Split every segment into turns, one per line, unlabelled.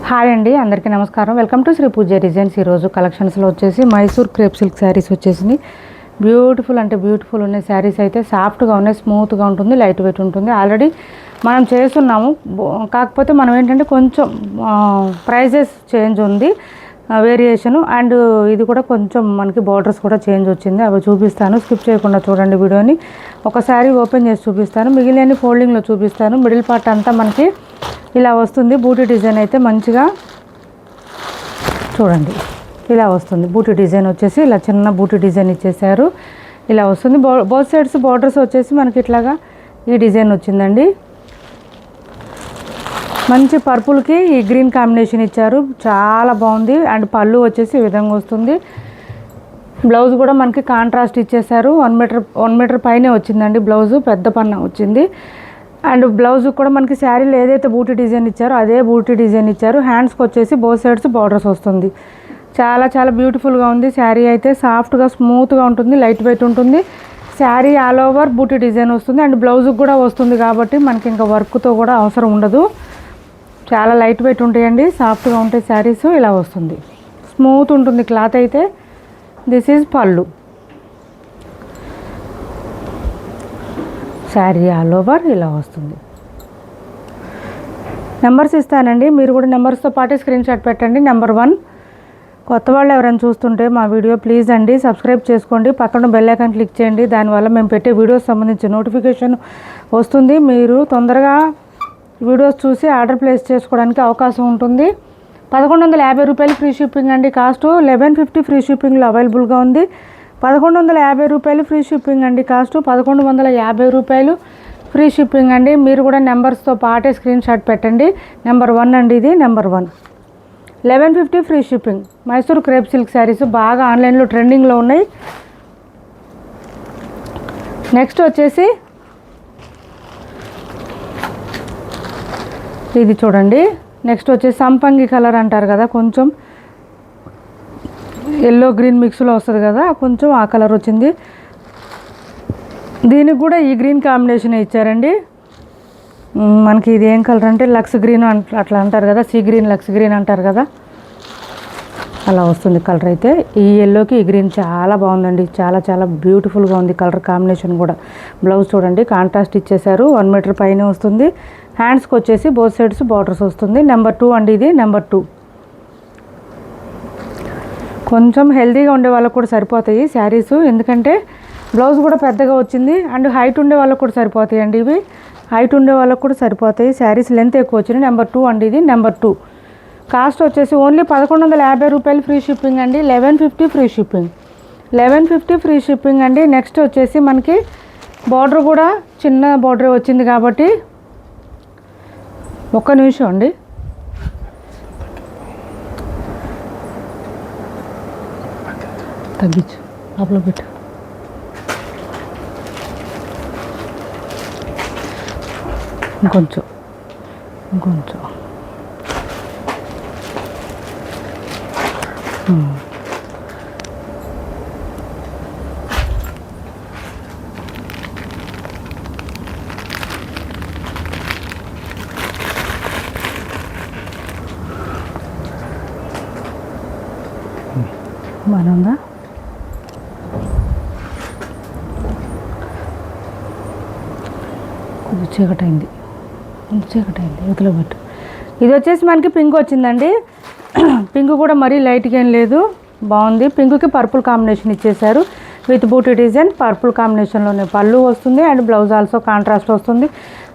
Hi అండి, అందరికీ నమస్కారం. Welcome to Sri Pooja Designs. ఈరోజు కలెక్షన్స్లో వచ్చేసి మైసూర్ క్రేప్ సిల్క్ శారీస్ వచ్చేసింది. బ్యూటిఫుల్ అంటే బ్యూటిఫుల్ ఉన్నాయి శారీస్. అయితే సాఫ్ట్గా ఉన్నాయి, స్మూత్గా ఉంటుంది, లైట్ వెయిట్ ఉంటుంది. ఆల్రెడీ మనం చేస్తున్నాము, కాకపోతే మనం ఏంటంటే కొంచెం ప్రైజెస్ చేంజ్ ఉంది, వేరియేషను. అండ్ ఇది కూడా కొంచెం మనకి బార్డర్స్ కూడా చేంజ్ వచ్చింది. అవి చూపిస్తాను, స్కిప్ చేయకుండా చూడండి వీడియోని. ఒకసారి ఓపెన్ చేసి చూపిస్తాను, మిగిలిన ఫోల్డింగ్లో చూపిస్తాను. మిడిల్ పార్ట్ అంతా మనకి ఇలా వస్తుంది. బూటీ డిజైన్ అయితే మంచిగా చూడండి, ఇలా వస్తుంది. బూటీ డిజైన్ వచ్చేసి ఇలా చిన్న బూటీ డిజైన్ ఇచ్చేసారు, ఇలా వస్తుంది. బోత్ సైడ్స్ బార్డర్స్ వచ్చేసి మనకి ఇట్లాగా ఈ డిజైన్ వచ్చిందండి. మంచి పర్పుల్కి ఈ గ్రీన్ కాంబినేషన్ ఇచ్చారు, చాలా బాగుంది. అండ్ పళ్ళు వచ్చేసి ఈ విధంగా వస్తుంది. బ్లౌజ్ కూడా మనకి కాంట్రాస్ట్ ఇచ్చేసారు. 1 మీటర్ పైనే వచ్చిందండి బ్లౌజు, పెద్ద పన్న వచ్చింది. అండ్ బ్లౌజ్ కూడా మనకి శారీలో ఏదైతే బూటీ డిజైన్ ఇచ్చారో అదే బూటీ డిజైన్ ఇచ్చారు. హ్యాండ్స్కి వచ్చేసి బోత్ సైడ్స్ బార్డర్స్ వస్తుంది. చాలా చాలా బ్యూటిఫుల్గా ఉంది శారీ. అయితే సాఫ్ట్గా స్మూత్గా ఉంటుంది, లైట్ వెయిట్ ఉంటుంది. శారీ ఆల్ ఓవర్ బూటీ డిజైన్ వస్తుంది. అండ్ బ్లౌజ్కి కూడా వస్తుంది కాబట్టి మనకి ఇంకా వర్క్తో కూడా అవసరం ఉండదు. చాలా లైట్ వెయిట్ ఉంటాయండి, సాఫ్ట్గా ఉంటాయి శారీస్. ఇలా వస్తుంది, స్మూత్ ఉంటుంది క్లాత్ అయితే. దిస్ ఈజ్ పళ్ళు. శారీ ఆల్ ఓవర్ ఇలా వస్తుంది. నెంబర్స్ ఇస్తానండి, మీరు కూడా నెంబర్స్తో పాటు స్క్రీన్ షాట్ పెట్టండి. నెంబర్ 1, కొత్త వాళ్ళు ఎవరైనా చూస్తుంటే మా వీడియో ప్లీజ్ అండి సబ్స్క్రైబ్ చేసుకోండి, పక్కన బెల్ ఐకాన్ క్లిక్ చేయండి. దానివల్ల మేము పెట్టే వీడియోస్ సంబంధించి నోటిఫికేషన్ వస్తుంది. మీరు తొందరగా వీడియోస్ చూసి ఆర్డర్ ప్లేస్ చేసుకోవడానికి అవకాశం ఉంటుంది. 1150 రూపాయలు ఫ్రీ షిప్పింగ్ అండి కాస్ట్. 1150 ఫ్రీ షిప్పింగ్లో అవైలబుల్గా ఉంది. 1150 రూపాయలు ఫ్రీ షిప్పింగ్ అండి కాస్ట్. 1150 రూపాయలు ఫ్రీ షిప్పింగ్ అండి. మీరు కూడా నెంబర్స్తో పాటే స్క్రీన్ షాట్ పెట్టండి. నెంబర్ 1 అండి ఇది, number 1. 1150 free shipping. Mysore crepe silk saris బాగా ఆన్లైన్లో ట్రెండింగ్లో ఉన్నాయి. నెక్స్ట్ వచ్చేసి ఇది చూడండి. నెక్స్ట్ వచ్చేసి సంపంగి కలర్ అంటారు కదా, కొంచెం ఎల్లో గ్రీన్ మిక్స్లో వస్తుంది కదా, కొంచెం ఆ కలర్ వచ్చింది. దీనికి కూడా ఈ గ్రీన్ కాంబినేషన్ ఇచ్చారండి. మనకి ఇది ఏం కలర్ అంటే లక్స్ గ్రీన్ అట్లా అంటారు కదా, సీ గ్రీన్, లక్స్ గ్రీన్ అంటారు కదా, అలా వస్తుంది కలర్. అయితే ఈ ఎల్లోకి ఈ గ్రీన్ చాలా బాగుందండి, చాలా చాలా బ్యూటిఫుల్గా ఉంది కలర్ కాంబినేషన్ కూడా. బ్లౌజ్ చూడండి కాంట్రాస్ట్ ఇచ్చేసారు, 1 మీటర్ పైన వస్తుంది. హ్యాండ్స్కి వచ్చేసి బోత్ సైడ్స్ బార్డర్స్ వస్తుంది. నెంబర్ 2 అండి ఇది, నెంబర్ 2. కొంచెం హెల్తీగా ఉండే వాళ్ళకు కూడా సరిపోతాయి శారీస్, ఎందుకంటే బ్లౌజ్ కూడా పెద్దగా వచ్చింది. అండ్ హైట్ ఉండే వాళ్ళకు కూడా సరిపోతాయి అండి ఇవి, హైట్ ఉండే వాళ్ళకు కూడా సరిపోతాయి. శారీస్ లెంత్ ఎక్కువ వచ్చినాయి. నెంబర్ 2 అండి ఇది, నెంబర్ 2. కాస్ట్ వచ్చేసి ఓన్లీ 1150 రూపాయలు ఫ్రీ షిప్పింగ్ అండి. 1150 ఫ్రీ షిప్పింగ్, 1150 ఫ్రీ షిప్పింగ్ అండి. నెక్స్ట్ వచ్చేసి మనకి బార్డర్ కూడా చిన్న బార్డర్ వచ్చింది కాబట్టి, ఒక్క నిమిషం అండి, తగ్గించు లోపల పెట్టు. ఇంకొంచెం బాగుందా? కొంచెం చీకటైంది, యువతలో పెట్టు. ఇది వచ్చేసి మనకి పింక్ వచ్చిందండి. పింక్ కూడా మరీ లైట్గా ఏం లేదు, బాగుంది. పింక్కి పర్పుల్ కాంబినేషన్ ఇచ్చేసారు విత్ బూటీ డిజైన్. పర్పుల్ కాంబినేషన్లోనే పళ్ళు వస్తుంది. అండ్ బ్లౌజ్ ఆల్సో కాంట్రాస్ట్ వస్తుంది.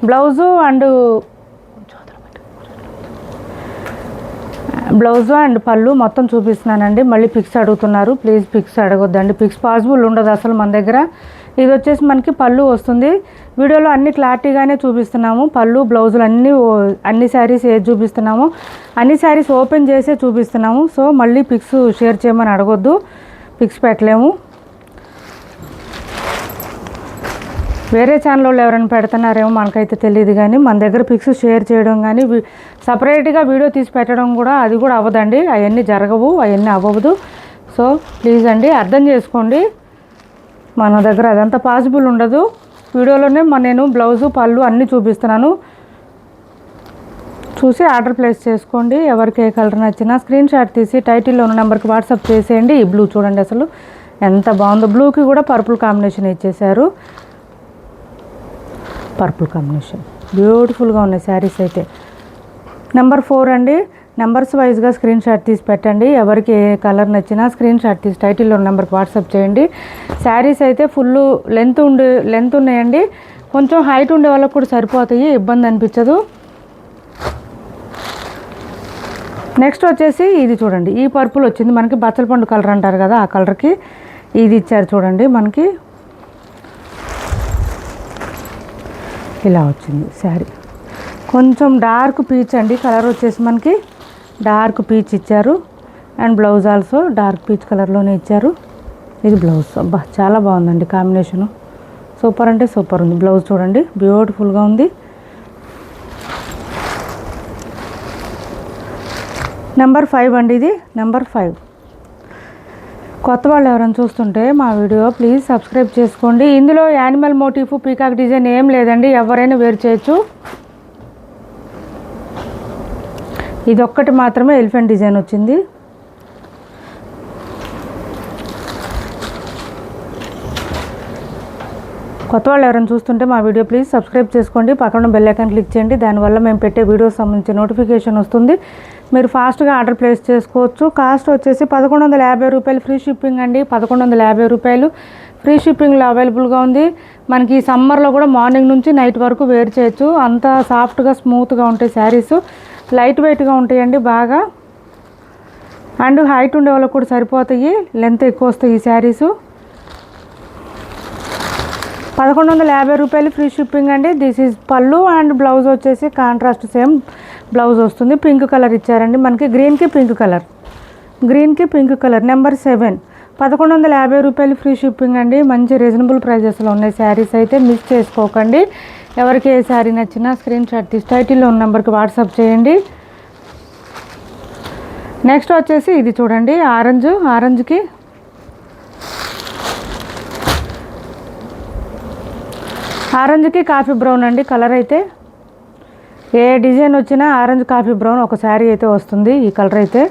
బ్లౌజు అండ్ పళ్ళు మొత్తం చూపిస్తున్నానండి. మళ్ళీ పిక్స్ అడుగుతున్నారు, ప్లీజ్ పిక్స్ అడగొద్దండి, పిక్స్ పాసిబుల్ ఉండదు అసలు మన దగ్గర. ఇది వచ్చేసి మనకి పళ్ళు వస్తుంది. వీడియోలో అన్ని క్లారిటీగానే చూపిస్తున్నాము, పళ్ళు బ్లౌజులు అన్ని శారీస్ ఏది చూపిస్తున్నామో అన్ని శారీస్ ఓపెన్ చేసే చూపిస్తున్నాము. సో మళ్ళీ పిక్స్ షేర్ చేయమని అడగొద్దు, పిక్స్ పెట్టలేము. వేరే ఛానల్లో ఎవరైనా పెడుతున్నారేమో మనకైతే తెలియదు, కానీ మన దగ్గర పిక్స్ షేర్ చేయడం కానీ సపరేట్గా వీడియో తీసి పెట్టడం కూడా అది కూడా అవ్వదండి. అవన్నీ జరగవు, అవన్నీ అవ్వదు. సో ప్లీజ్ అండి అర్థం చేసుకోండి, మన దగ్గర అదంతా పాసిబుల్ ఉండదు. వీడియోలోనే నేను బ్లౌజు పళ్ళు అన్నీ చూపిస్తున్నాను. చూసి ఆర్డర్ ప్లేస్ చేసుకోండి. ఎవరికి ఏ కలర్ నచ్చినా స్క్రీన్ షాట్ తీసి టైటిల్లో ఉన్న నెంబర్కి వాట్సాప్ చేసేయండి. ఈ బ్లూ చూడండి అసలు ఎంత బాగుందో. బ్లూకి కూడా పర్పుల్ కాంబినేషన్ ఇచ్చేసారు. పర్పుల్ కాంబినేషన్ బ్యూటిఫుల్గా ఉన్నాయి శారీస్ అయితే. నెంబర్ 4 అండి. నెంబర్స్ వైజ్గా స్క్రీన్ షాట్ తీసి పెట్టండి. ఎవరికి ఏ కలర్ నచ్చినా స్క్రీన్ షాట్ తీసి టైటిల్లో ఉన్న నెంబర్కి వాట్సాప్ చేయండి. శారీస్ అయితే ఫుల్ లెంత్ ఉన్నాయండి. కొంచెం హైట్ ఉండే వాళ్ళకి కూడా సరిపోతాయి, ఇబ్బంది అనిపించదు. నెక్స్ట్ వచ్చేసి ఇది చూడండి, ఈ పర్పుల్ వచ్చింది మనకి. బచ్చలపండు కలర్ అంటారు కదా, ఆ కలర్కి ఇది ఇచ్చారు చూడండి. మనకి ఇలా వచ్చింది శారీ. కొంచెం డార్క్ పీచ్ అండి కలర్ వచ్చేసి మనకి. డార్క్ పీచ్ ఇచ్చారు. And blouse also dark peach కలర్లోనే ఇచ్చారు. ఇది బ్లౌజ్. అబ్బా చాలా బాగుందండి కాంబినేషను. సూపర్ అంటే సూపర్ ఉంది. బ్లౌజ్ చూడండి బ్యూటిఫుల్గా ఉంది. నెంబర్ 5 అండి ఇది. నెంబర్ 5. కొత్త వాళ్ళు ఎవరైనా చూస్తుంటే మా వీడియో ప్లీజ్ సబ్స్క్రైబ్ చేసుకోండి. ఇందులో యానిమల్ మోటిఫ్, పీకాక్ డిజైన్ ఏం లేదండి, ఎవరైనా వేర్ చేయొచ్చు. ఇది ఒక్కటి మాత్రమే ఎలిఫెంట్ డిజైన్ వచ్చింది. కొత్త వాళ్ళు ఎవరైనా చూస్తుంటే మా వీడియో ప్లీజ్ సబ్స్క్రైబ్ చేసుకోండి. పక్కన బెల్ ఐకాన్ క్లిక్ చేయండి. దానివల్ల మేము పెట్టే వీడియోస్ సంబంధించి నోటిఫికేషన్ వస్తుంది. మీరు ఫాస్ట్గా ఆర్డర్ ప్లేస్ చేసుకోవచ్చు. కాస్ట్ వచ్చేసి 1150 రూపాయలు ఫ్రీ షిప్పింగ్ అండి. 1150 రూపాయలు ఫ్రీ షిప్పింగ్లో అవైలబుల్గా ఉంది. మనకి ఈ సమ్మర్లో కూడా మార్నింగ్ నుంచి నైట్ వరకు వేర్ చేయొచ్చు. అంత సాఫ్ట్గా స్మూత్గా ఉంటాయి శారీస్. లైట్ వెయిట్గా ఉంటాయండి బాగా. అండ్ హైట్ ఉండే వాళ్ళకి కూడా సరిపోతాయి, లెంత్ ఎక్కువ వస్తాయి ఈ శారీసు. 1150 రూపాయలు ఫ్రీ షిప్పింగ్ అండి. దిస్ ఈజ్ పళ్ళు అండ్ బ్లౌజ్ వచ్చేసి కాంట్రాస్ట్ సేమ్ బ్లౌజ్ వస్తుంది. పింక్ కలర్ ఇచ్చారండి మనకి. గ్రీన్కి పింక్ కలర్. నెంబర్ 7. 1150 రూపాయలు ఫ్రీ షిప్పింగ్ అండి. మంచి రీజనబుల్ ప్రైజెస్లో ఉన్నాయి శారీస్ అయితే, మిస్ చేసుకోకండి. ఎవరికి ఏ శారీ నచ్చినా స్క్రీన్ షాట్ తీసి టైటిల్లో ఉన్న నెంబర్కి వాట్సాప్ చేయండి. నెక్స్ట్ వచ్చేసి ఇది చూడండి, ఆరెంజ్కి కాఫీ బ్రౌన్ అండి కలర్ అయితే. ఏ డిజైన్ వచ్చినా ఆరెంజ్ కాఫీ బ్రౌన్ ఒక శారీ అయితే వస్తుంది. ఈ కలర్ అయితే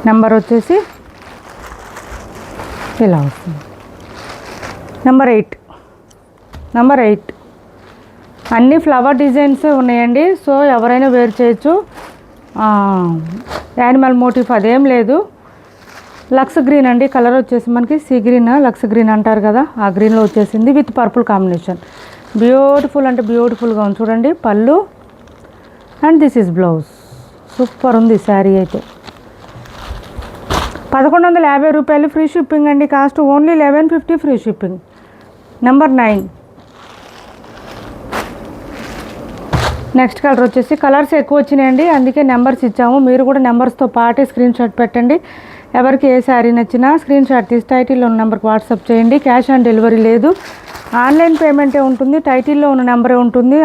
నెంబర్ వచ్చేసి ఇలా వస్తుంది. నెంబర్ 8. అన్ని ఫ్లవర్ డిజైన్స్ ఉన్నాయండి. సో ఎవరైనా వేర్ చేయొచ్చు. యానిమల్ మోటిఫ్ అదేం లేదు. లక్స్ గ్రీన్ అండి కలర్ వచ్చేసి మనకి. సీ గ్రీన్, లక్స్ గ్రీన్ అంటారు కదా, ఆ గ్రీన్లో వచ్చేసింది విత్ పర్పుల్ కాంబినేషన్. బ్యూటిఫుల్ అంటే బ్యూటిఫుల్గా ఉంది చూడండి. పళ్ళు and this is blouse. Super ఉంది శారీ అయితే. 1150 రూపాయలు ఫ్రీ షిప్పింగ్ అండి. Cost only 1150 free shipping. Number 9. Next colour వచ్చేసి కలర్స్ ఎక్కువ వచ్చినాయండి, అందుకే నెంబర్స్ ఇచ్చాము. మీరు కూడా నెంబర్స్తో పాటే స్క్రీన్ షాట్ పెట్టండి. ఎవరికి ఏ శారీ నచ్చినా స్క్రీన్ షాట్ తీసి టైటిల్లో ఉన్న నెంబర్కి వాట్సాప్ చేయండి. క్యాష్ ఆన్ డెలివరీ లేదు, ఆన్లైన్ పేమెంటే ఉంటుంది. టైటిల్లో ఉన్న నెంబరే ఉంటుంది.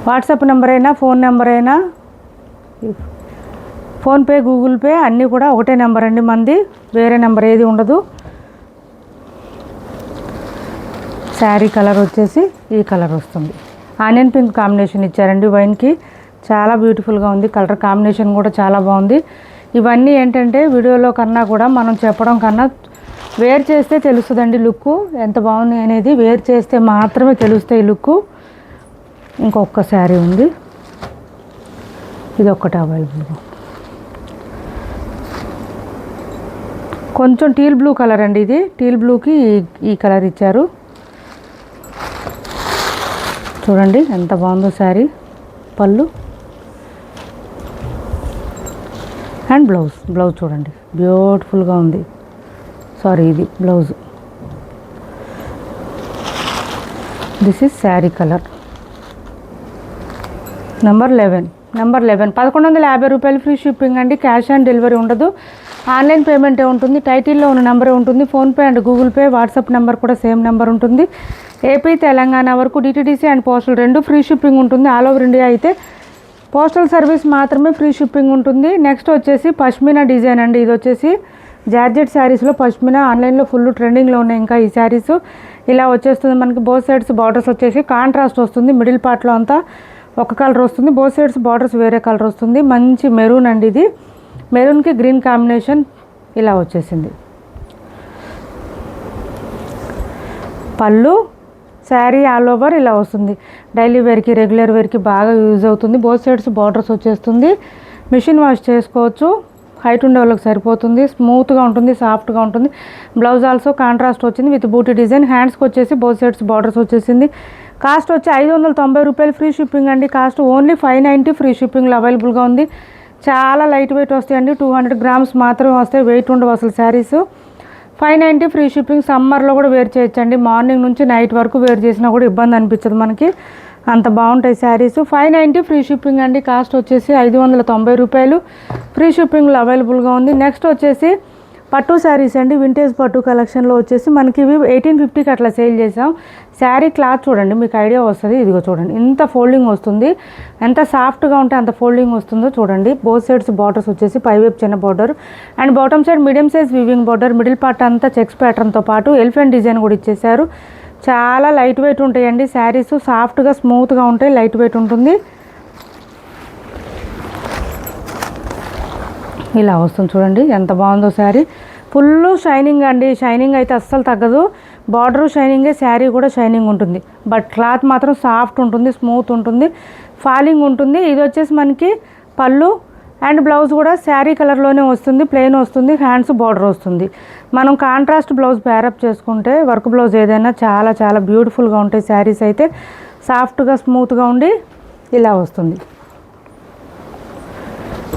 వాట్సాప్ నెంబర్ అయినా ఫోన్ నెంబర్ అయినా, ఫోన్పే, గూగుల్ పే అన్నీ కూడా ఒకటే నెంబర్ అండి మనది, వేరే నెంబర్ ఏది ఉండదు. శారీ కలర్ వచ్చేసి ఈ కలర్ వస్తుంది. ఆనియన్ పింక్ కాంబినేషన్ ఇచ్చారండి వైన్కి. చాలా బ్యూటిఫుల్గా ఉంది. కలర్ కాంబినేషన్ కూడా చాలా బాగుంది. ఇవన్నీ ఏంటంటే వీడియోలో కన్నా కూడా మనం చెప్పడం కన్నా వేర్ చేస్తే తెలుస్తుందండి లుక్ ఎంత బాగుంది అనేది. వేర్ చేస్తే మాత్రమే తెలుస్తాయి లుక్. ఇంకొక శారీ ఉంది, ఇది ఒక్కటి అవైలబుల్గా. కొంచెం టీల్ బ్లూ కలర్ అండి ఇది. టీల్ బ్లూకి ఈ కలర్ ఇచ్చారు చూడండి ఎంత బాగుందో శారీ. పళ్ళు అండ్ బ్లౌజ్ చూడండి బ్యూటిఫుల్గా ఉంది. సారీ ఇది blouse. This is sari colour. Number 11. 1150 రూపాయలు ఫ్రీ షిప్పింగ్ అండి. క్యాష్ ఆన్ డెలివరీ ఉండదు, ఆన్లైన్ పేమెంటే ఉంటుంది. టైటిల్లో ఉన్న నెంబరే ఉంటుంది. PhonePe and Google pay, WhatsApp number కూడా సేమ్ నెంబర్ ఉంటుంది. ఏపీ, తెలంగాణ వరకు డిటీడీసీ అండ్ పోస్టల్ రెండు ఫ్రీ షిప్పింగ్ ఉంటుంది. ఆల్ ఓవర్ ఇండియా అయితే పోస్టల్ సర్వీస్ మాత్రమే ఫ్రీ షిప్పింగ్ ఉంటుంది. నెక్స్ట్ వచ్చేసి పష్మినా డిజైన్ అండి. ఇది వచ్చేసి జార్జెట్ శారీస్లో పష్మినా ఆన్లైన్లో ఫుల్ ట్రెండింగ్లో ఉన్నాయి ఇంకా ఈ శారీస్. ఇలా వచ్చేస్తుంది మనకి బోత్ సైడ్స్ బార్డర్స్ వచ్చేసి కాంట్రాస్ట్ వస్తుంది. మిడిల్ పార్ట్లో అంతా ఒక కలర్ వస్తుంది, బోత్ సైడ్స్ బార్డర్స్ వేరే కలర్ వస్తుంది. మంచి మెరూన్ అండి ఇది, మెరూన్కి గ్రీన్ కాంబినేషన్ ఇలా వచ్చేసింది. పళ్ళు శారీ ఆల్ ఓవర్ ఇలా వస్తుంది. డైలీ వేర్కి రెగ్యులర్ వేర్కి బాగా యూజ్ అవుతుంది. బోత్ సైడ్స్ బార్డర్స్ వచ్చేస్తుంది. మిషన్ వాష్ చేసుకోవచ్చు, హైట్ ఉండే వాళ్ళకి సరిపోతుంది. స్మూత్గా ఉంటుంది, సాఫ్ట్గా ఉంటుంది. బ్లౌజ్ ఆల్సో కాంట్రాస్ట్ వచ్చింది విత్ బూటీ డిజైన్. హ్యాండ్స్కి వచ్చేసి బోత్ సైడ్స్ బార్డర్స్ వచ్చేసింది. కాస్ట్ వచ్చి 590 రూపాయలు ఫ్రీ షిప్పింగ్ అండి. కాస్ట్ ఓన్లీ 590 ఫ్రీ షిప్పింగ్లో అవైలబుల్గా ఉంది. చాలా లైట్ వెయిట్ వస్తాయండి, 200 గ్రామ్స్ మాత్రమే వస్తాయి, వెయిట్ ఉండవు అసలు శారీస్. 590 free shipping. సమ్మర్లో కూడా వేర్ చేయొచ్చండి, మార్నింగ్ నుంచి నైట్ వరకు వేర్ చేసినా కూడా ఇబ్బంది అనిపించదు మనకి, అంత బాగుంటాయి శారీస్. 590 ఫ్రీ షిప్పింగ్ అండి. కాస్ట్ వచ్చేసి 590 రూపాయలు ఫ్రీ షిప్పింగ్లో అవైలబుల్గా ఉంది. నెక్స్ట్ వచ్చేసి పట్టు శారీస్ అండి, వింటేజ్ పట్టు కలెక్షన్లో వచ్చేసి మనకి ఇవి 1850కి అట్లా సేల్ చేసాం. శారీ క్లాత్ చూడండి, మీకు ఐడియా వస్తుంది. ఇదిగో చూడండి ఎంత ఫోల్డింగ్ వస్తుంది, ఎంత సాఫ్ట్గా ఉంటే అంత ఫోల్డింగ్ వస్తుందో చూడండి. బోత్ సైడ్స్ బార్డర్స్ వచ్చేసి పైవైపు చిన్న border and bottom side medium size weaving border. Middle part అంతా చెక్స్ ప్యాటర్న్తో పాటు ఎలిఫెంట్ డిజైన్ కూడా ఇచ్చేసారు. చాలా లైట్ వెయిట్ ఉంటాయండి శారీస్, సాఫ్ట్గా స్మూత్గా ఉంటాయి, లైట్ వెయిట్ ఉంటుంది. ఇలా వస్తుంది చూడండి ఎంత బాగుందో శారీ. ఫుల్ షైనింగ్ అండి, షైనింగ్ అయితే అస్సలు తగ్గదు. బార్డరు షైనింగే, శారీ కూడా షైనింగ్ ఉంటుంది. బట్ క్లాత్ మాత్రం సాఫ్ట్ ఉంటుంది, స్మూత్ ఉంటుంది, ఫాలింగ్ ఉంటుంది. ఇది వచ్చేసి మనకి పళ్ళు అండ్ బ్లౌజ్ కూడా శారీ కలర్లోనే వస్తుంది, ప్లెయిన్ వస్తుంది, హ్యాండ్స్ బార్డర్ వస్తుంది. మనం కాంట్రాస్ట్ బ్లౌజ్ ప్యారప్ చేసుకుంటే వర్క్ బ్లౌజ్ ఏదైనా చాలా చాలా బ్యూటిఫుల్గా ఉంటాయి శారీస్ అయితే. సాఫ్ట్గా స్మూత్గా ఉండి ఇలా వస్తుంది,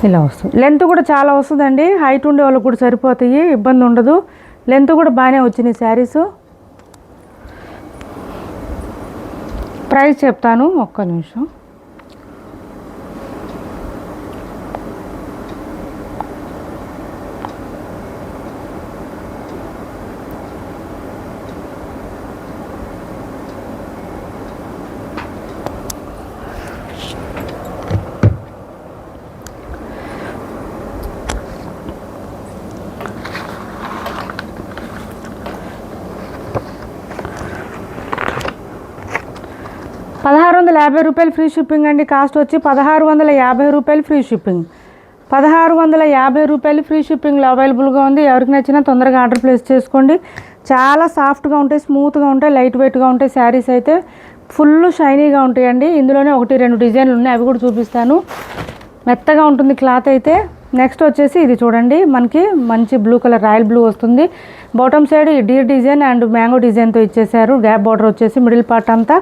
ఇలా వస్తుంది. లెంత్ కూడా చాలా వస్తుందండి, హైట్ ఉండే వాళ్ళకి కూడా సరిపోతాయి, ఇబ్బంది ఉండదు. లెంత్ కూడా బాగానే వచ్చినాయి శారీస్. ప్రైస్ చెప్తాను ఒక్క నిమిషం. ₹1650 ఫ్రీ షిప్పింగ్ అండి. కాస్ట్ వచ్చి ₹1650 ఫ్రీ షిప్పింగ్. ₹1650 ఫ్రీ షిప్పింగ్లో అవైలబుల్గా ఉంది. ఎవరికి నచ్చినా తొందరగా ఆర్డర్ ప్లేస్ చేసుకోండి. చాలా సాఫ్ట్గా ఉంటాయి, స్మూత్గా ఉంటాయి, లైట్ వెయిట్గా ఉంటాయి శారీస్ అయితే. ఫుల్ షైనీగా ఉంటాయండి. ఇందులోనే 1-2 డిజైన్లు ఉన్నాయి, అవి కూడా చూపిస్తాను. మెత్తగా ఉంటుంది క్లాత్ అయితే. నెక్స్ట్ వచ్చేసి ఇది చూడండి, మనకి మంచి బ్లూ కలర్ రాయల్ బ్లూ వస్తుంది. Bottom side Deere design and mango డిజైన్తో ఇచ్చేసారు. గ్యాప్ బార్డర్ వచ్చేసి మిడిల్ పార్ట్ అంతా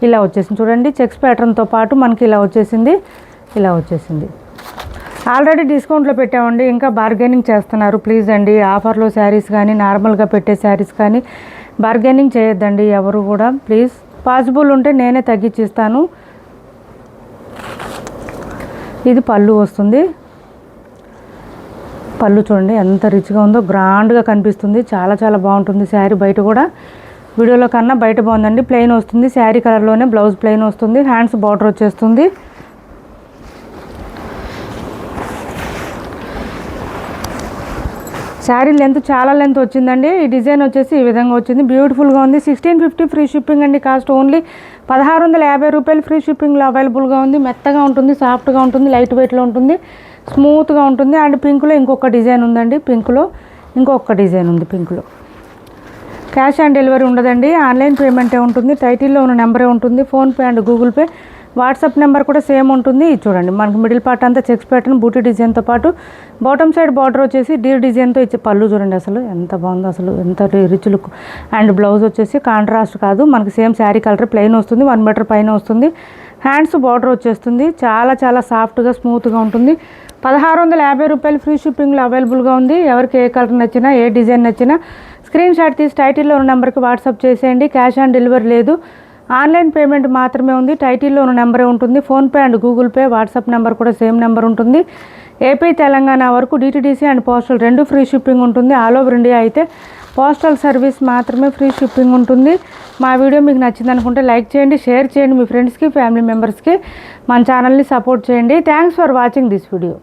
ఇలా వచ్చేసింది చూడండి. చెక్స్ ప్యాటర్న్తో పాటు మనకి ఇలా వచ్చేసింది, ఇలా వచ్చేసింది. ఆల్రెడీ డిస్కౌంట్లో పెట్టామండి, ఇంకా బార్గెనింగ్ చేస్తున్నారు ప్లీజ్ అండి. ఆఫర్లో శారీస్ కానీ నార్మల్గా పెట్టే శారీస్ కానీ బార్గెనింగ్ చేయొద్దండి ఎవరు కూడా ప్లీజ్. పాసిబుల్ ఉంటే నేనే తగ్గించిస్తాను. ఇది పళ్ళు వస్తుంది. పళ్ళు చూడండి ఎంత రిచ్గా ఉందో, గ్రాండ్గా కనిపిస్తుంది, చాలా చాలా బాగుంటుంది శారీ. బయట కూడా వీడియోలో కన్నా బయట బాగుందండి. ప్లెయిన్ వస్తుంది, శారీ కలర్లోనే బ్లౌజ్ ప్లెయిన్ వస్తుంది, హ్యాండ్స్ బార్డర్ వచ్చేస్తుంది. శారీ లెంత్ చాలా లెంత్ వచ్చిందండి. ఈ డిజైన్ వచ్చేసి ఈ విధంగా వచ్చింది, బ్యూటిఫుల్గా ఉంది. 1650 ఫ్రీ షిప్పింగ్ అండి. కాస్ట్ ఓన్లీ ₹1650 ఫ్రీ షిప్పింగ్లో అవైలబుల్గా ఉంది. మెత్తగా ఉంటుంది, సాఫ్ట్గా ఉంటుంది, లైట్ వెయిట్లో ఉంటుంది, స్మూత్గా ఉంటుంది. అండ్ పింక్లో ఇంకొక డిజైన్ ఉందండి, పింక్లో ఇంకొక డిజైన్ ఉంది. పింక్లో క్యాష్ ఆన్ డెలివరీ ఉండదండి, ఆన్లైన్ పేమెంటే ఉంటుంది. టైటిల్లో ఉన్న నెంబరే ఉంటుంది, PhonePe and Google pay. WhatsApp number కూడా సేమ్ ఉంటుంది. ఇది చూడండి, మనకి మిడిల్ పార్ట్ అంతా చెక్స్ ప్యాటర్న్ బూటీ డిజైన్తో పాటు బాటమ్ సైడ్ బార్డర్ వచ్చేసి డీర్ డిజైన్తో ఇచ్చే పళ్ళు చూడండి, అసలు ఎంత బాగుందో, అసలు ఎంత రిచ్ లుక్. అండ్ బ్లౌజ్ వచ్చేసి కాంట్రాస్ట్ కాదు, మనకి సేమ్ శారీ కలర్ ప్లెయిన్ వస్తుంది, 1 మీటర్ పైన వస్తుంది. హ్యాండ్స్ బార్డర్ వచ్చేస్తుంది, చాలా చాలా సాఫ్ట్గా స్మూత్గా ఉంటుంది. ₹1650 ఫ్రీ షిప్పింగ్లో అవైలబుల్గా ఉంది. ఎవరికి ఏ కలర్ నచ్చినా ఏ డిజైన్ నచ్చినా స్క్రీన్ షాట్ తీసి టైటిల్లో ఉన్న నెంబర్కి వాట్సాప్ చేసేయండి. క్యాష్ ఆన్ డెలివరీ లేదు, ఆన్లైన్ పేమెంట్ మాత్రమే ఉంది. టైటిల్లో ఉన్న నెంబరే ఉంటుంది, PhonePe and Google pay. WhatsApp number కూడా సేమ్ నెంబర్ ఉంటుంది. ఏపీ తెలంగాణ వరకు DTDC and postal 2 free shipping ఉంటుంది. ఆల్ ఓవర్ ఇండియా అయితే పోస్టల్ సర్వీస్ మాత్రమే ఫ్రీ షిప్పింగ్ ఉంటుంది. మా వీడియో మీకు నచ్చింది అనుకుంటే లైక్ చేయండి, షేర్ చేయండి మీ ఫ్రెండ్స్కి, ఫ్యామిలీ మెంబర్స్కి. మన ఛానల్ని సపోర్ట్ చేయండి. Thanks for watching this video.